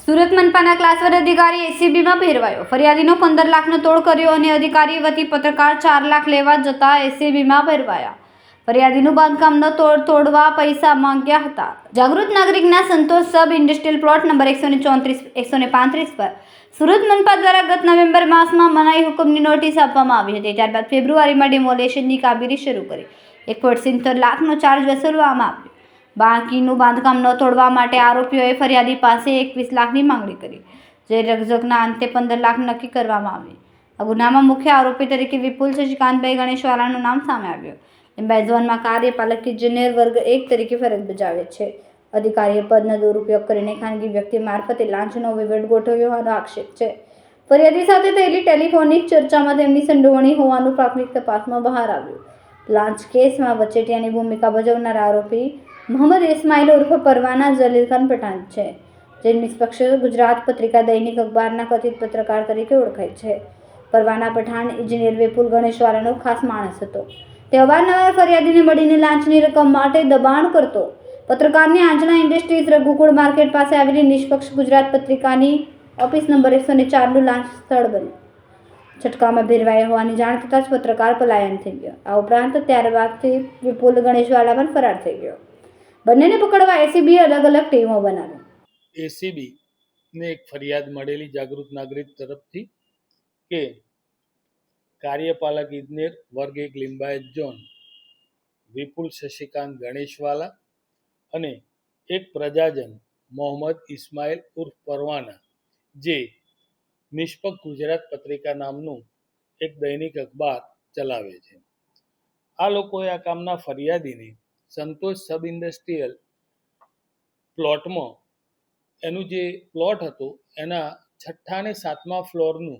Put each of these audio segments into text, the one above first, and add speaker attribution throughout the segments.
Speaker 1: Surat મનપાના class 1 અધિકારી એસીબીમાં ભેરવાયો. ફરિયાદીનો 15 લાખનો તોડ કર્યો અને અધિકારી વતી પત્રકાર 4 લાખ લેવા જતા એસીબીમાં ભેરવાયા. ફરિયાદીનું બાંધકામનો તોડવા પૈસા માંગ્યા હતા. જાગૃત નાગરિકના સંતોષ સબ ઇન્ડસ્ટ્રીયલ પ્લોટ નંબર 134-135 પર સુરત મનપા દ્વારા ગત નવેમ્બર માસમાં મનાઈ હુકમની નોટિસ આપવામાં આવી હતી. ત્યારબાદ ફેબ્રુઆરીમાં ડિમોલેશનની કામગીરી શરૂ કરી 1.70 લાખનો ચાર્જ વસૂલવામાં આવ્યો. બાકીનું બાંધકામ ન તોડવા માટે આરોપીઓએ ફરિયાદી પાસે 21 લાખની માંગણી કરી, જે રકઝકના અંતે 15 લાખ નક્કી કરવામાં આવી. આ ગુનામાં મુખ્ય આરોપી તરીકે વિપુલ શશિકાંતભાઈ ગણેશવાલાનું નામ સામે આવ્યું. લિંબાયત ઝોનમાં કાર્યપાલક ઇજનેર વર્ગ 1 તરીકે ફરજ બજાવે છે. અધિકારીએ પદનો દુરુપયોગ કરીને ખાનગી વ્યક્તિ મારફતે લાંચનો વહીવટ ગોઠવ્યો હોવાનો આક્ષેપ છે. ફરિયાદી સાથે થયેલી ટેલિફોનિક ચર્ચામાં તેમની સંડોવણી હોવાનું પ્રાથમિક તપાસમાં બહાર આવ્યું. લાંચ કેસમાં વચેટિયાની ભૂમિકા ભજવનાર આરોપી મોહમ્મદ ઇસ્માઇલ ઉર્ફ પરવાના જલીલ ખાન પઠાણ છે, જે નિષ્પક્ષ ગુજરાત પત્રિકા દૈનિક અખબારના કથિત પત્રકાર તરીકે ઓળખાય છે. પરવાના પઠાણ ઇજનેર વિપુલ ગણેશવાલાનો ખાસ માણસ હતો. તે અવારનવાર ફરિયાદીને મળીને લાંચની રકમ માટે દબાણ કરતો. પત્રકારની આંચણા ઇન્ડસ્ટ્રીઝ રઘુકુળ માર્કેટ પાસે આવેલી નિષ્પક્ષ ગુજરાત પત્રિકાની ઓફિસ નંબર 104નું લાંચ સ્થળ બન્યું. છટકામાં ભેરવાયા હોવાની જાણ થતાં જ પત્રકાર પલાયન થઈ ગયો. આ ઉપરાંત ત્યારબાદથી વિપુલ ગણેશવાલા પણ ફરાર થઈ ગયો. બંનેને પકડવા એસીબી અલગ અલગ ટીમો બનાવી.
Speaker 2: એસીબીને એક ફરિયાદ મળેલી જાગૃત નાગરિક તરફથી કે કાર્યપાલક ઇજનેર વર્ગ 1 લિંબાયત ઝોન વિપુલ શશિકાંત ગણેશવાલા અને એક પ્રજાજન મોહમ્મદ ઇસ્માઇલ ઉર્ફ પરવાના, જે નિષ્પક્ષ ગુજરાત પત્રિકા નામનું એક દૈનિક અખબાર ચલાવે છે. આ લોકોએ આ કામના ફરિયાદીને સંતોષ સબ ઇન્ડસ્ટ્રીયલ પ્લોટમાં એનું જે પ્લોટ હતો એના 6ઠ્ઠા અને 7મા ફ્લોરનું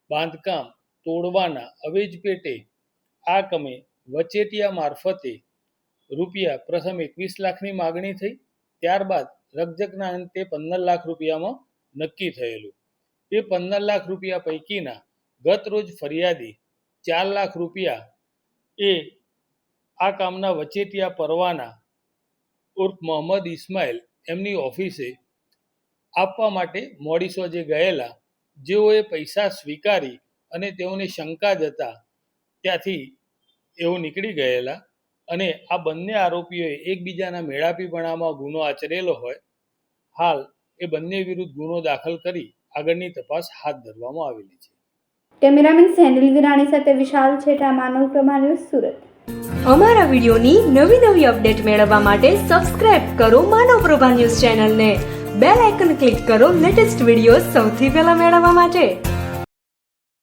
Speaker 2: બાંધકામ તોડવાના અવેજ પેટે આ કમે વચેટિયા મારફતે રૂપિયા પ્રથમ 21 લાખની માગણી થઈ. ત્યારબાદ રકઝકના અંતે 15 લાખ રૂપિયામાં નક્કી થયેલું. એ 15 લાખ રૂપિયા પૈકીના ગત રોજ ફરિયાદી 4 લાખ રૂપિયા એ આ કામના વચેટિયા પરવાના ઉર્ફ મોહમ્મદ ઇસ્માઇલ એમની ઓફિસે આપવા માટે મોડીસો જે ગયેલા, જેઓએ પૈસા સ્વીકારી અને તેઓને શંકા જતા ત્યાંથી એઓ નીકળી ગયેલા અને આ બંને આરોપીઓએ એકબીજાના મેળાપીપણામાં ગુનો આચરેલો હોય. હાલ એ બંને વિરુદ્ધ ગુનો દાખલ કરી આગળની તપાસ હાથ ધરવામાં આવેલી છે.
Speaker 1: કેમેરામેન સેનિલ વિરાણી સાથે વિશાલ છેટા, માનવ પ્રભા ન્યૂઝ, સુરત.
Speaker 3: અમારા વિડીયોની નવી અપડેટ મેળવવા માટે સબસ્ક્રાઇબ કરો માનવ પ્રભા ન્યૂઝ ચેનલને. બેલ આઇકન ક્લિક કરો લેટેસ્ટ વિડીયો સૌથી પહેલા મેળવવા માટે.